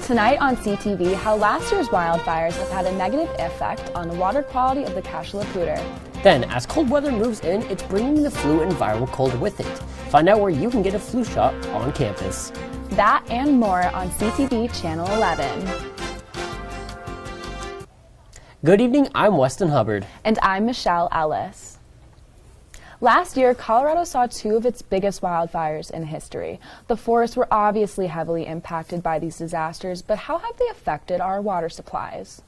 Tonight on CTV, how last year's wildfires have had a negative effect on the water quality of the cache la Poudre. Then, as cold weather moves in, it's bringing the flu and viral cold with it. Find out where you can get a flu shot on campus. That and more on CTV Channel 11. Good evening, I'm Weston Hubbard. And I'm Michelle Ellis. Last year, Colorado saw two of its biggest wildfires in history. The forests were obviously heavily impacted by these disasters, but how have they affected our water supplies?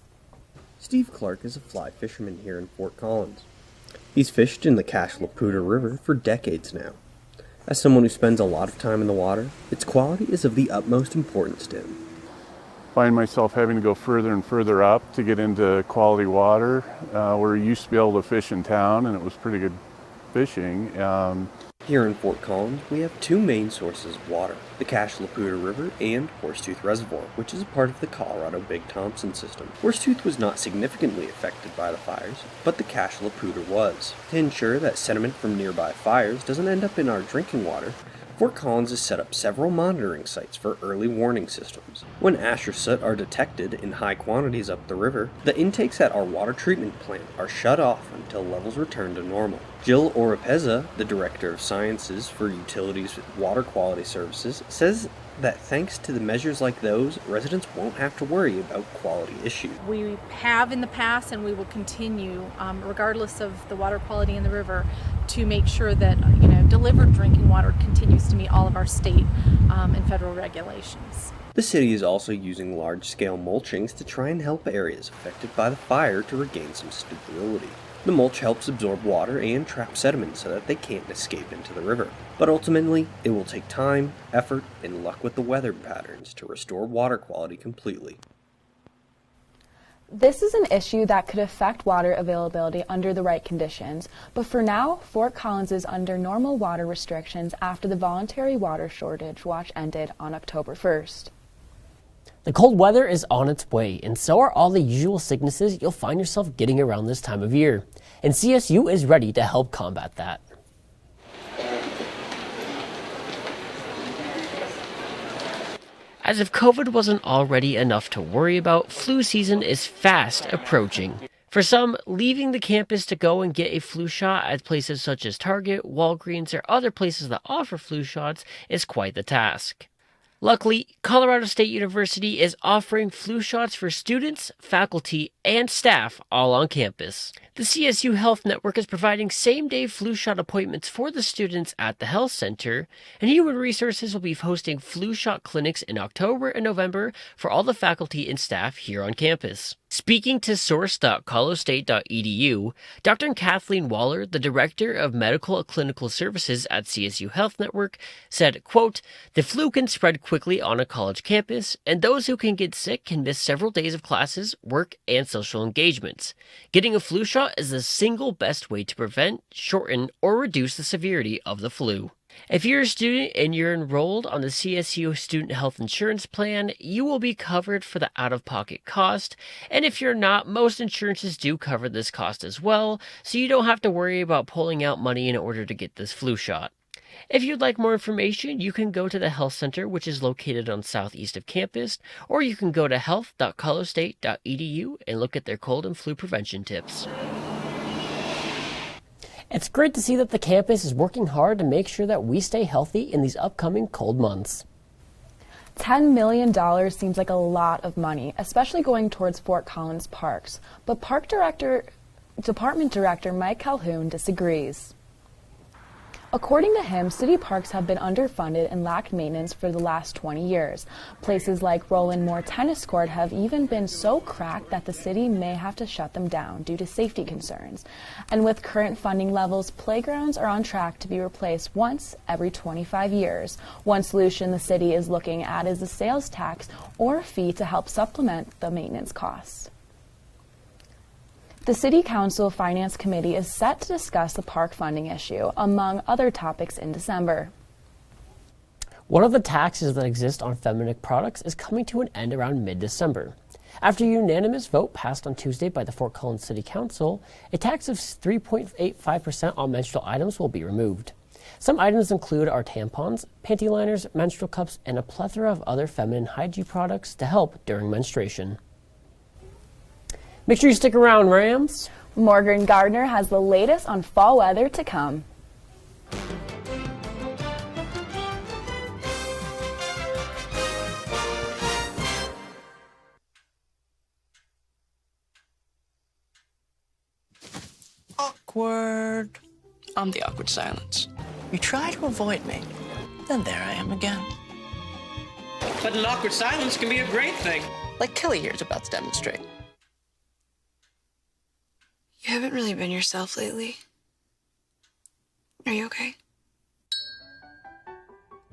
Steve Clark is a fly fisherman here in Fort Collins. He's fished in the cache la Poudre River for decades now. As someone who spends a lot of time in the water, its quality is of the utmost importance to him. Find myself having to go further and further up to get into quality water. We used to be able to fish in town, and it was pretty good fishing. Here in Fort Collins, we have two main sources of water, the cache la Poudre River and Horsetooth Reservoir, which is a part of the Colorado Big Thompson system. Horsetooth was not significantly affected by the fires, but the cache la Poudre was. To ensure that sediment from nearby fires doesn't end up in our drinking water, Fort Collins has set up several monitoring sites for early warning systems. When ash or soot are detected in high quantities up the river, the intakes at our water treatment plant are shut off until levels return to normal. Jill Oropeza, the Director of Sciences for Utilities Water Quality Services, says that thanks to the measures like those, residents won't have to worry about quality issues. We have in the past and we will continue, regardless of the water quality in the river, to make sure that delivered drinking water continues to meet all of our state and federal regulations. The city is also using large-scale mulchings to try and help areas affected by the fire to regain some stability. The mulch helps absorb water and trap sediment so that they can't escape into the river. But ultimately, it will take time, effort, and luck with the weather patterns to restore water quality completely. This is an issue that could affect water availability under the right conditions, but for now, Fort Collins is under normal water restrictions after the voluntary water shortage watch ended on October 1st. The cold weather is on its way, and so are all the usual sicknesses you'll find yourself getting around this time of year. And CSU is ready to help combat that. As if COVID wasn't already enough to worry about, flu season is fast approaching. For some, leaving the campus to go and get a flu shot at places such as Target, Walgreens, or other places that offer flu shots is quite the task. Luckily, Colorado State University is offering flu shots for students, faculty, and staff all on campus. The CSU Health Network is providing same-day flu shot appointments for the students at the health center, and Human Resources will be hosting flu shot clinics in October and November for all the faculty and staff here on campus. Speaking to source.colostate.edu, Dr. Kathleen Waller, the Director of Medical and Clinical Services at CSU Health Network, said, quote, "The flu can spread quickly on a college campus, and those who can get sick can miss several days of classes, work, and social engagements. Getting a flu shot is the single best way to prevent, shorten, or reduce the severity of the flu." If you're a student and you're enrolled on the CSU Student Health Insurance Plan, you will be covered for the out-of-pocket cost, and if you're not, most insurances do cover this cost as well, so you don't have to worry about pulling out money in order to get this flu shot. If you'd like more information, you can go to the health center, which is located on southeast of campus, or you can go to health.colostate.edu and look at their cold and flu prevention tips. It's great to see that the campus is working hard to make sure that we stay healthy in these upcoming cold months. $10 million seems like a lot of money, especially going towards Fort Collins parks, but Department Director Mike Calhoun disagrees. According to him, city parks have been underfunded and lacked maintenance for the last 20 years. Places like Roland Moore Tennis Court have even been so cracked that the city may have to shut them down due to safety concerns. And with current funding levels, playgrounds are on track to be replaced once every 25 years. One solution the city is looking at is a sales tax or a fee to help supplement the maintenance costs. The City Council Finance Committee is set to discuss the park funding issue, among other topics, in December. One of the taxes that exist on feminine products is coming to an end around mid-December. After a unanimous vote passed on Tuesday by the Fort Collins City Council, a tax of 3.85% on menstrual items will be removed. Some items include our tampons, panty liners, menstrual cups, and a plethora of other feminine hygiene products to help during menstruation. Make sure you stick around, Rams. Morgan Gardner has the latest on fall weather to come. Awkward. I'm the awkward silence. You try to avoid me, then there I am again. But an awkward silence can be a great thing. Like Kelly here is about to demonstrate. You haven't really been yourself lately. Are you okay?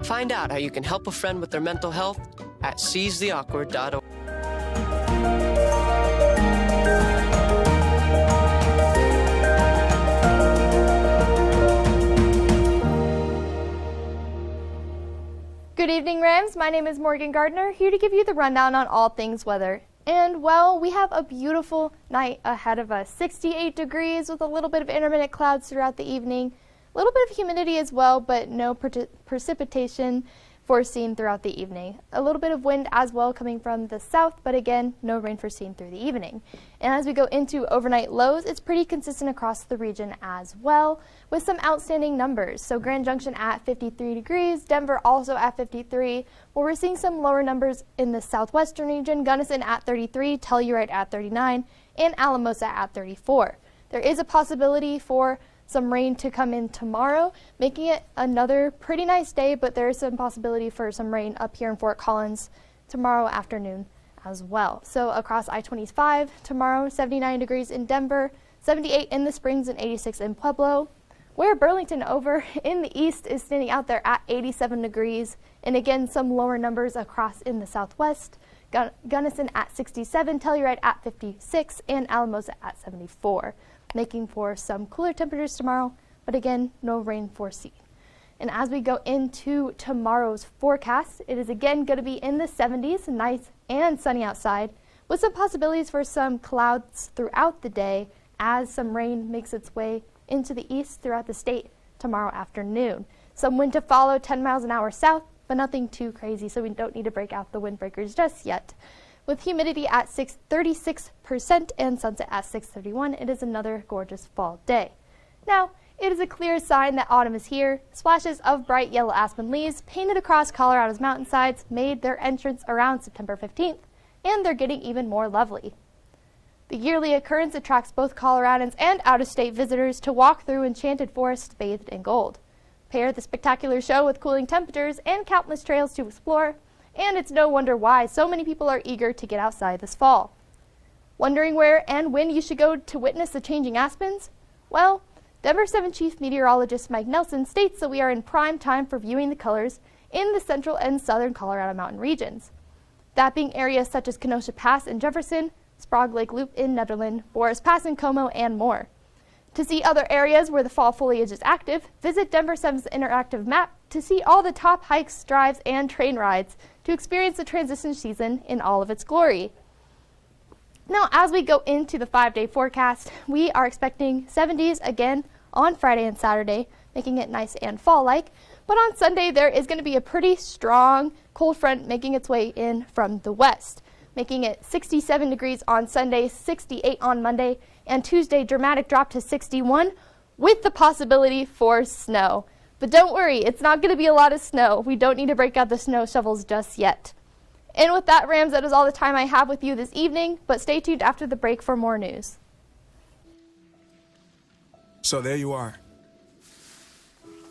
Find out how you can help a friend with their mental health at seizetheawkward.org. Good evening, Rams. My name is Morgan Gardner, here to give you the rundown on all things weather. And, well, we have a beautiful night ahead of us. 68 degrees with a little bit of intermittent clouds throughout the evening. A little bit of humidity as well, but no precipitation foreseen throughout the evening. A little bit of wind as well coming from the south, but again, no rain foreseen through the evening. And as we go into overnight lows, it's pretty consistent across the region as well, with some outstanding numbers. So Grand Junction at 53 degrees, Denver also at 53, while we're seeing some lower numbers in the southwestern region, Gunnison at 33, Telluride at 39, and Alamosa at 34. There is a possibility for some rain to come in tomorrow, making it another pretty nice day, but there is some possibility for some rain up here in Fort Collins tomorrow afternoon as well. So across I-25 tomorrow, 79 degrees in Denver, 78 in the Springs, and 86 in Pueblo. Where Burlington over in the east is standing out there at 87 degrees, and again some lower numbers across in the southwest. Gunnison at 67, Telluride at 56, and Alamosa at 74. Making for some cooler temperatures tomorrow, but again, no rain foreseen. And as we go into tomorrow's forecast, it is again going to be in the 70s, nice and sunny outside, with some possibilities for some clouds throughout the day as some rain makes its way into the east throughout the state tomorrow afternoon. Some wind to follow 10 miles an hour south, but nothing too crazy, so we don't need to break out the windbreakers just yet. With humidity at 36% and sunset at 6:31, it is another gorgeous fall day. Now, it is a clear sign that autumn is here. Splashes of bright yellow aspen leaves painted across Colorado's mountainsides made their entrance around September 15th, and they're getting even more lovely. The yearly occurrence attracts both Coloradans and out-of-state visitors to walk through enchanted forests bathed in gold. Pair the spectacular show with cooling temperatures and countless trails to explore, and it's no wonder why so many people are eager to get outside this fall. Wondering where and when you should go to witness the changing aspens? Well, Denver 7 Chief Meteorologist Mike Nelson states that we are in prime time for viewing the colors in the central and southern Colorado mountain regions. That being areas such as Kenosha Pass in Jefferson, Sprague Lake Loop in Nederland, Boris Pass in Como, and more. To see other areas where the fall foliage is active, visit Denver 7's interactive map to see all the top hikes, drives, and train rides to experience the transition season in all of its glory. Now, as we go into the 5-day forecast, we are expecting 70s again on Friday and Saturday, making it nice and fall-like. But on Sunday, there is going to be a pretty strong cold front making its way in from the west, making it 67 degrees on Sunday, 68 on Monday, and Tuesday, dramatic drop to 61 with the possibility for snow. But don't worry, it's not going to be a lot of snow. We don't need to break out the snow shovels just yet. And with that, Rams, that is all the time I have with you this evening, but stay tuned after the break for more news. So there you are,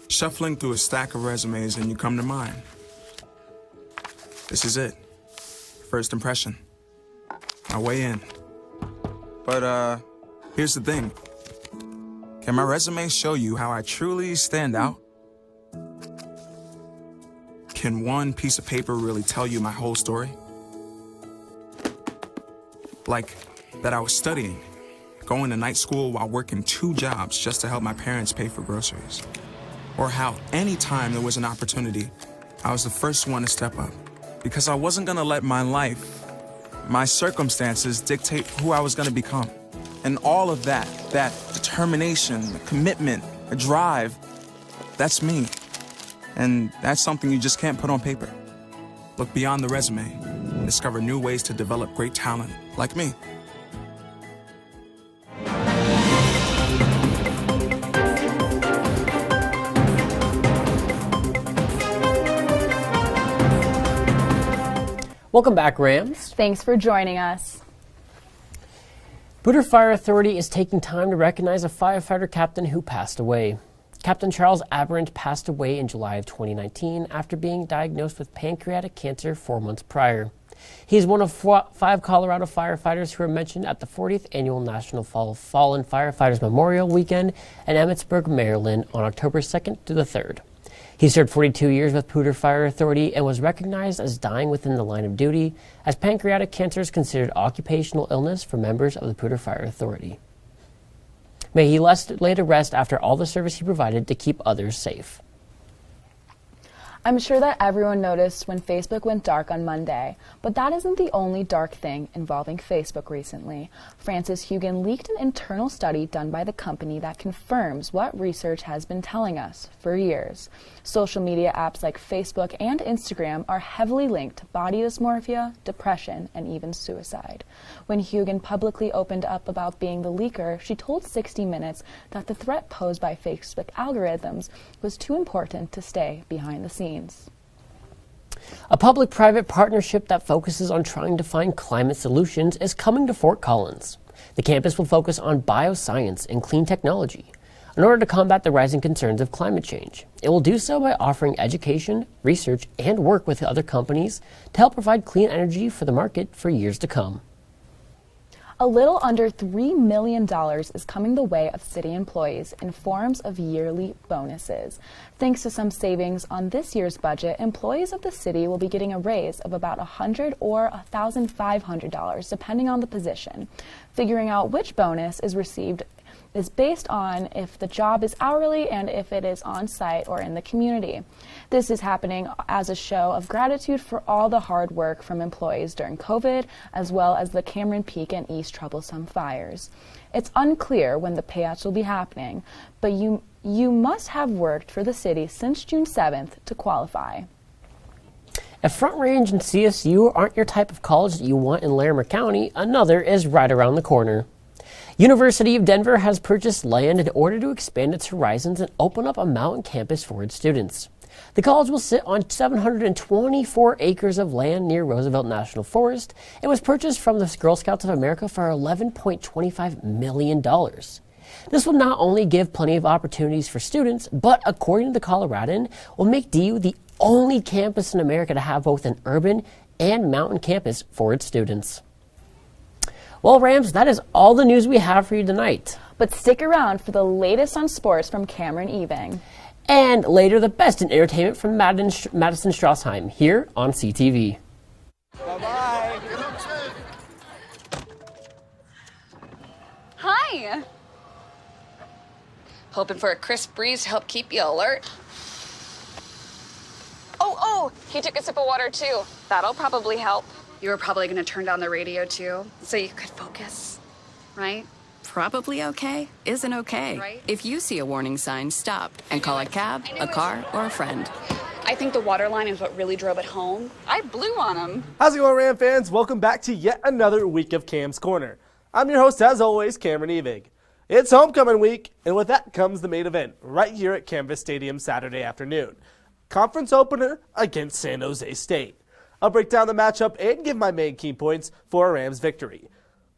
shuffling through a stack of resumes, and you come to mine. This is it. First impression. My way in. But, here's the thing. Can my resume show you how I truly stand out? Can one piece of paper really tell you my whole story? Like that I was studying, going to night school while working 2 jobs just to help my parents pay for groceries. Or how anytime there was an opportunity, I was the first one to step up. Because I wasn't gonna let my life, my circumstances dictate who I was gonna become. And all of that determination, the commitment, the drive, That's me. And that's something you just can't put on paper. Look beyond the resume and discover new ways to develop great talent like me. Welcome back, Rams. Thanks for joining us. Poudre Fire Authority is taking time to recognize a firefighter captain who passed away. Captain Charles Aberrant passed away in July of 2019 after being diagnosed with pancreatic cancer 4 months prior. He is one of 5 Colorado firefighters who were mentioned at the 40th Annual National Fallen Firefighters Memorial Weekend in Emmitsburg, Maryland on October 2nd to the 3rd. He served 42 years with Poudre Fire Authority and was recognized as dying within the line of duty, as pancreatic cancer is considered occupational illness for members of the Poudre Fire Authority. May he lay to rest after all the service he provided to keep others safe. I'm sure that everyone noticed when Facebook went dark on Monday, but that isn't the only dark thing involving Facebook recently. Francis Hugen leaked an internal study done by the company that confirms what research has been telling us for years. Social media apps like Facebook and Instagram are heavily linked to body dysmorphia, depression, and even suicide. When Hugen publicly opened up about being the leaker, she told 60 Minutes that the threat posed by Facebook algorithms was too important to stay behind the scenes. A public-private partnership that focuses on trying to find climate solutions is coming to Fort Collins. The campus will focus on bioscience and clean technology in order to combat the rising concerns of climate change. It will do so by offering education, research, and work with other companies to help provide clean energy for the market for years to come. A little under $3 million is coming the way of city employees in forms of yearly bonuses. Thanks to some savings on this year's budget, employees of the city will be getting a raise of about $100 or $1,500, depending on the position. Figuring out which bonus is received is based on if the job is hourly and if it is on-site or in the community. This is happening as a show of gratitude for all the hard work from employees during COVID, as well as the Cameron Peak and East troublesome fires. It's unclear when the payouts will be happening, but you must have worked for the city since June 7th to qualify. If Front Range and CSU aren't your type of college that you want in Larimer County, another is right around the corner. University of Denver has purchased land in order to expand its horizons and open up a mountain campus for its students. The college will sit on 724 acres of land near Roosevelt National Forest and was purchased from the Girl Scouts of America for $11.25 million. This will not only give plenty of opportunities for students, but according to the Coloradan, will make DU the only campus in America to have both an urban and mountain campus for its students. Well, Rams, that is all the news we have for you tonight. But stick around for the latest on sports from Cameron Eving. And later, the best in entertainment from Madison Strassheim here on CTV. Bye-bye. Hi. Hoping for a crisp breeze to help keep you alert. Oh, he took a sip of water too. That'll probably help. You were probably going to turn down the radio too, so you could focus, right? Probably okay isn't okay. Right? If you see a warning sign, stop and call a cab, a car, or a friend. I think the water line is what really drove it home. I blew on him. How's it going, Ram fans? Welcome back to yet another week of Cam's Corner. I'm your host, as always, Cameron Eving. It's homecoming week, and with that comes the main event, right here at Canvas Stadium Saturday afternoon. Conference opener against San Jose State. I'll break down the matchup and give my main key points for a Rams victory.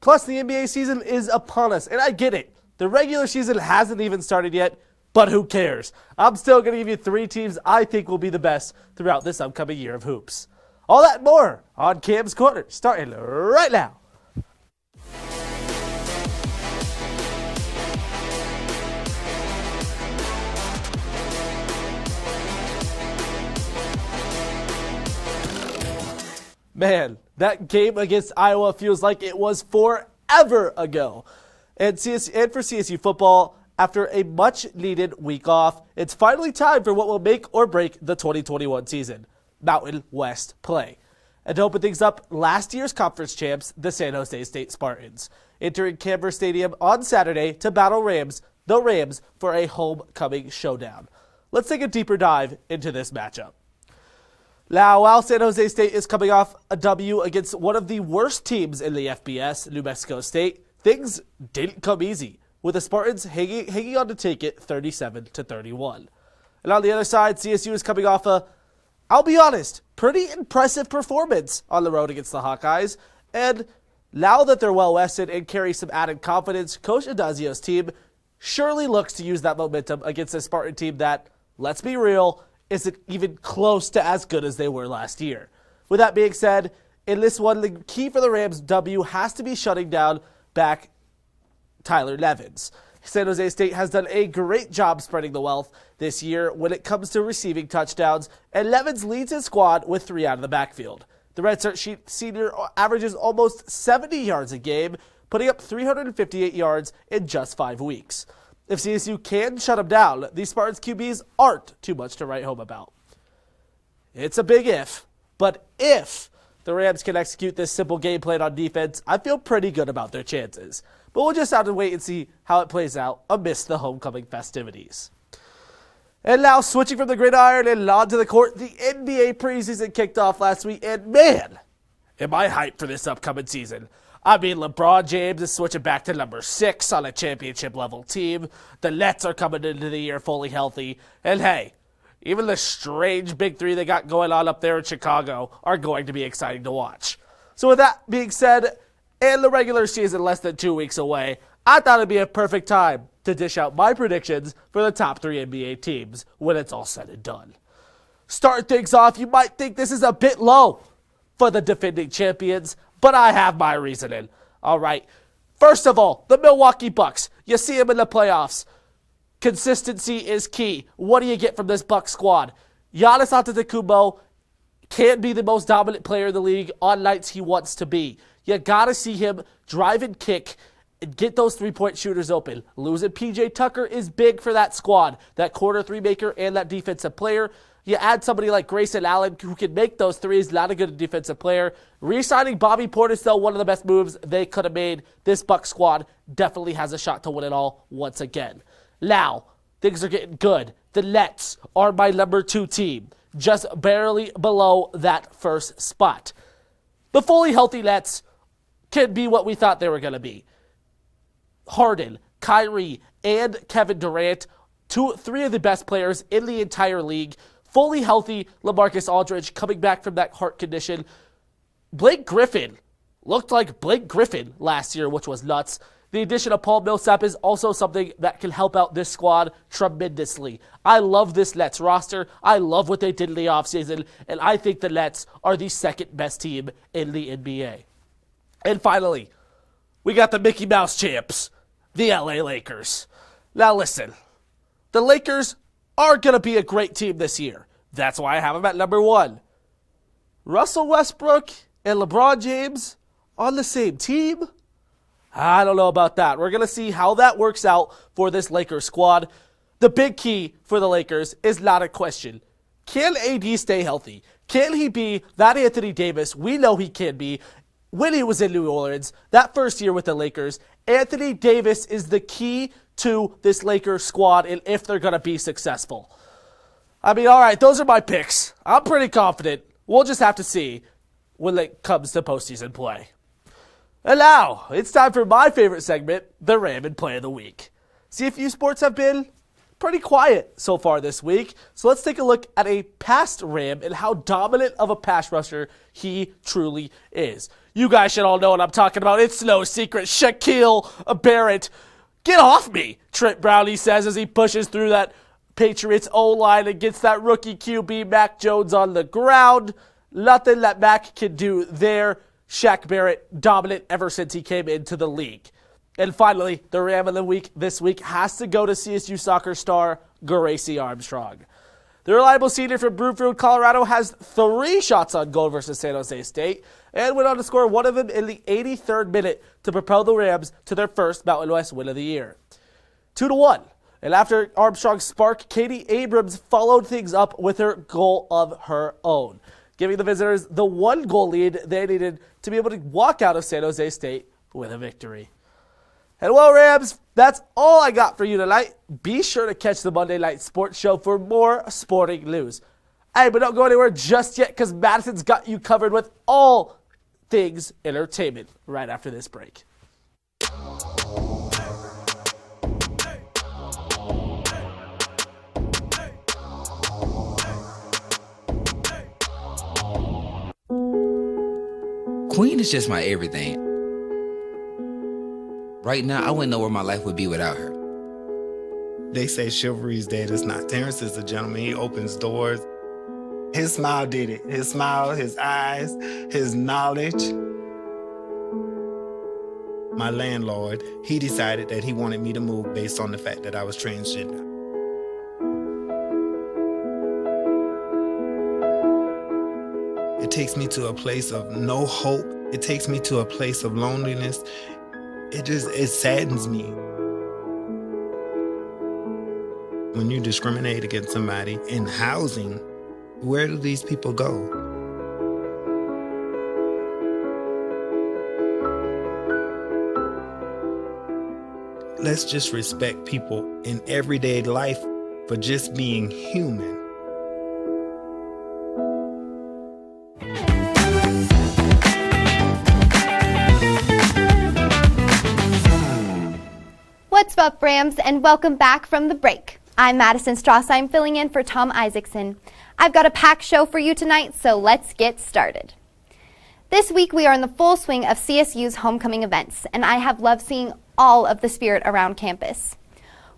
Plus, the NBA season is upon us, and I get it. The regular season hasn't even started yet, but who cares? I'm still going to give you 3 teams I think will be the best throughout this upcoming year of hoops. All that and more on Cam's Corner, starting right now. Man, that game against Iowa feels like it was forever ago. And for CSU football, after a much-needed week off, it's finally time for what will make or break the 2021 season, Mountain West play. And to open things up, last year's conference champs, the San Jose State Spartans, entering Canvas Stadium on Saturday to battle the Rams, for a homecoming showdown. Let's take a deeper dive into this matchup. Now, while San Jose State is coming off a W against one of the worst teams in the FBS, New Mexico State, things didn't come easy, with the Spartans hanging on to take it 37-31. And on the other side, CSU is coming off I'll be honest, pretty impressive performance on the road against the Hawkeyes. And now that they're well-rested and carry some added confidence, Coach Adazio's team surely looks to use that momentum against a Spartan team that, let's be real, isn't even close to as good as they were last year. With that being said, in this one, the key for the Rams' W has to be shutting down back Tyler Nevins. San Jose State has done a great job spreading the wealth this year when it comes to receiving touchdowns, and Nevins leads his squad with 3 out of the backfield. The redshirt senior averages almost 70 yards a game, putting up 358 yards in just 5 weeks. If CSU can shut him down, these Spartans QBs aren't too much to write home about. It's a big if, but if the Rams can execute this simple game plan on defense, I feel pretty good about their chances. But we'll just have to wait and see how it plays out amidst the homecoming festivities. And now, switching from the gridiron and onto the court, the NBA preseason kicked off last week, and man, am I hyped for this upcoming season. I mean, LeBron James is switching back to number 6 on a championship-level team. The Nets are coming into the year fully healthy. And hey, even the strange big 3 they got going on up there in Chicago are going to be exciting to watch. So with that being said, and the regular season less than 2 weeks away, I thought it'd be a perfect time to dish out my predictions for the top 3 NBA teams when it's all said and done. Starting things off, you might think this is a bit low for the defending champions, but I have my reasoning. All right. First of all, the Milwaukee Bucks. You see them in the playoffs. Consistency is key. What do you get from this Bucks squad? Giannis Antetokounmpo can't be the most dominant player in the league on nights he wants to be. You got to see him drive and kick and get those three-point shooters open. Losing P.J. Tucker is big for that squad, that quarter three-maker and that defensive player. You add somebody like Grayson Allen who can make those threes, not a good defensive player. Re-signing Bobby Portis, though, one of the best moves they could have made. This Bucks squad definitely has a shot to win it all once again. Now, things are getting good. The Nets are my number 2 team, just barely below that first spot. The fully healthy Nets can be what we thought they were going to be. Harden, Kyrie, and Kevin Durant, 3 of the best players in the entire league. Fully healthy LaMarcus Aldridge coming back from that heart condition. Blake Griffin looked like Blake Griffin last year, which was nuts. The addition of Paul Millsap is also something that can help out this squad tremendously. I love this Nets roster. I love what they did in the offseason, and I think the Nets are the second best team in the NBA. And finally, we got the Mickey Mouse champs, the LA Lakers. Now listen, the Lakers are going to be a great team this year. That's why I have them at number 1. Russell Westbrook and LeBron James on the same team? I don't know about that. We're going to see how that works out for this Lakers squad. The big key for the Lakers is not a question. Can AD stay healthy? Can he be that Anthony Davis we know he can be when he was in New Orleans, that first year with the Lakers? Anthony Davis is the key to this Lakers squad and if they're going to be successful. I mean, all right, those are my picks. I'm pretty confident. We'll just have to see when it comes to postseason play. And now, it's time for my favorite segment, the Ram and Play of the Week. CFU sports have been pretty quiet so far this week, so let's take a look at a past Ram and how dominant of a pass rusher he truly is. You guys should all know what I'm talking about. It's no secret. Shaquille Barrett. Get off me, Trent Brown, he says as he pushes through that Patriots O-line and gets that rookie QB Mac Jones on the ground. Nothing that Mac can do there. Shaq Barrett dominant ever since he came into the league. And finally, the Ram of the Week this week has to go to CSU soccer star Gracie Armstrong. The reliable senior from Broomfield, Colorado, has 3 shots on goal versus San Jose State and went on to score one of them in the 83rd minute to propel the Rams to their first Mountain West win of the year. 2-1. And after Armstrong's spark, Katie Abrams followed things up with her goal of her own, giving the visitors the 1-goal lead they needed to be able to walk out of San Jose State with a victory. And well, Rams, that's all I got for you tonight. Be sure to catch the Monday Night Sports Show for more sporting news. Hey, but don't go anywhere just yet, because Madison's got you covered with all things entertainment right after this break. Queen is just my everything. Right now, I wouldn't know where my life would be without her. They say chivalry's dead. It's not. Terrence is a gentleman. He opens doors. His smile did it. His smile, his eyes, his knowledge. My landlord, he decided that he wanted me to move based on the fact that I was transgender. It takes me to a place of no hope. It takes me to a place of loneliness. It saddens me. When you discriminate against somebody in housing, where do these people go? Let's just respect people in everyday life for just being human. What's up, Rams, and welcome back from the break. I'm Madison Strauss. I'm filling in for Tom Isaacson. I've got a packed show for you tonight, so let's get started. This week we are in the full swing of CSU's homecoming events, and I have loved seeing all of the spirit around campus.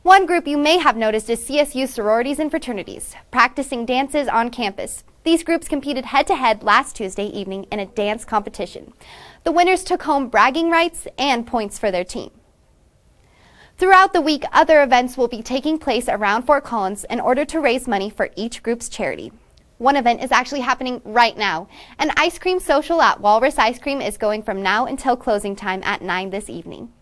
One group you may have noticed is CSU sororities and fraternities, practicing dances on campus. These groups competed head-to-head last Tuesday evening in a dance competition. The winners took home bragging rights and points for their team. Throughout the week, other events will be taking place around Fort Collins in order to raise money for each group's charity. One event is actually happening right now. An ice cream social at Walrus Ice Cream is going from now until closing time at 9 this evening.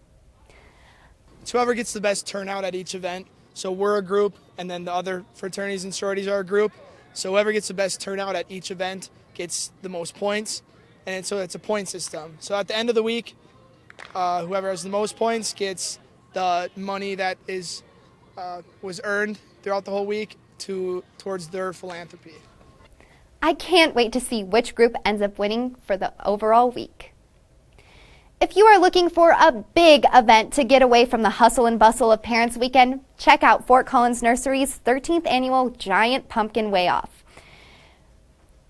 It's whoever gets the best turnout at each event. So we're a group, and then the other fraternities and sororities are a group. So whoever gets the best turnout at each event gets the most points, and so it's a point system. So at the end of the week, whoever has the most points gets the money that was earned throughout the whole week towards their philanthropy. I can't wait to see which group ends up winning for the overall week. If you are looking for a big event to get away from the hustle and bustle of Parents Weekend, check out Fort Collins Nursery's 13th annual Giant Pumpkin Weigh-Off.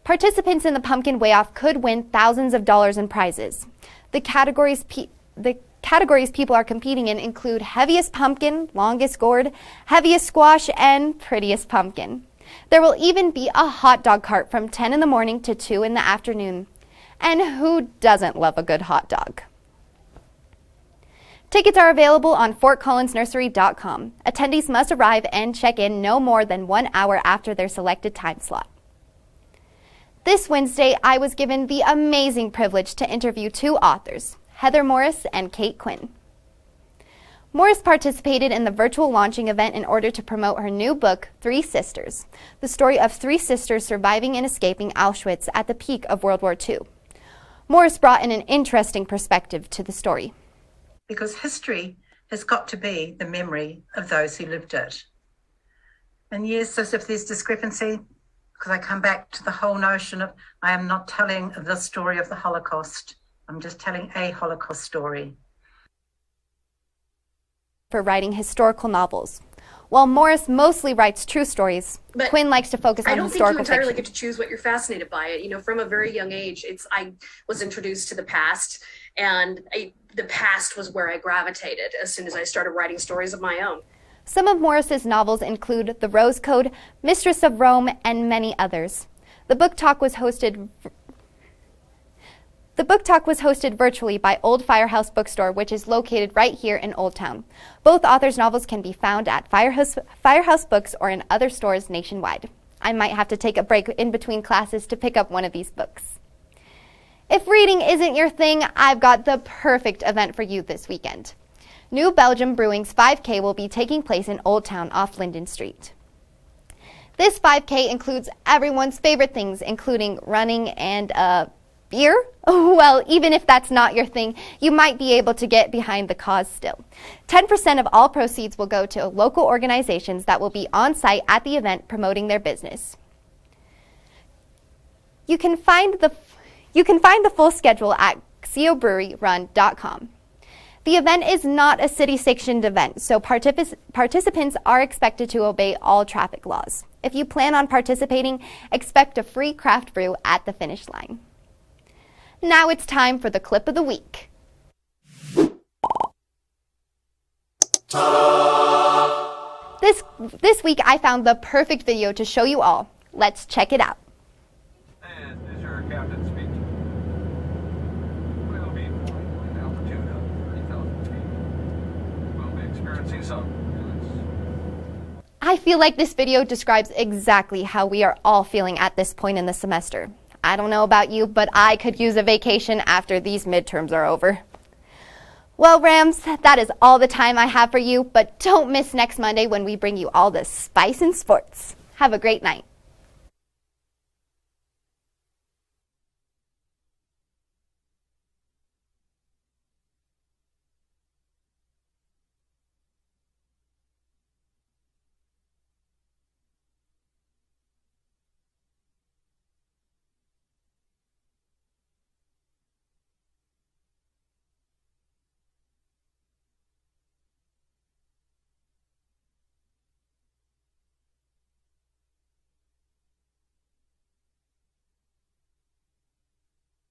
Participants in the Pumpkin Weigh-Off could win thousands of dollars in prizes. The categories people are competing in include heaviest pumpkin, longest gourd, heaviest squash, and prettiest pumpkin. There will even be a hot dog cart from 10 in the morning to 2 in the afternoon. And who doesn't love a good hot dog? Tickets are available on fortcollinsnursery.com. Attendees must arrive and check in no more than 1 hour after their selected time slot. This Wednesday, I was given the amazing privilege to interview two authors, Heather Morris and Kate Quinn. Morris participated in the virtual launching event in order to promote her new book, Three Sisters, the story of three sisters surviving and escaping Auschwitz at the peak of World War II. Morris brought in an interesting perspective to the story. Because history has got to be the memory of those who lived it. And yes, as if there's discrepancy, because I come back to the whole notion of I am not telling the story of the Holocaust. I'm just telling a Holocaust story. For writing historical novels. While Morris mostly writes true stories, but Quinn likes to focus on historical fiction. I don't think you entirely get to choose what you're fascinated by it. You know, from a very young age, I was introduced to the past, and the past was where I gravitated as soon as I started writing stories of my own. Some of Morris's novels include The Rose Code, Mistress of Rome, and many others. The book talk was hosted virtually by Old Firehouse Bookstore, which is located right here in Old Town. Both authors' novels can be found at Firehouse Books or in other stores nationwide. I might have to take a break in between classes to pick up one of these books. If reading isn't your thing, I've got the perfect event for you this weekend. New Belgium Brewing's 5K will be taking place in Old Town off Linden Street. This 5K includes everyone's favorite things, including running and Beer? Well, even if that's not your thing, you might be able to get behind the cause still. 10% of all proceeds will go to local organizations that will be on site at the event promoting their business. You can find the full schedule at cobreweryrun.com. The event is not a city-sanctioned event, so participants are expected to obey all traffic laws. If you plan on participating, expect a free craft brew at the finish line. Now it's time for the clip of the week. This week I found the perfect video to show you all. Let's check it out. And this is your captain speaking. We'll be flying with altitude of 3,000 feet. We'll be experiencing some turbulence. I feel like this video describes exactly how we are all feeling at this point in the semester. I don't know about you, but I could use a vacation after these midterms are over. Well, Rams, that is all the time I have for you, but don't miss next Monday when we bring you all the spice in sports. Have a great night.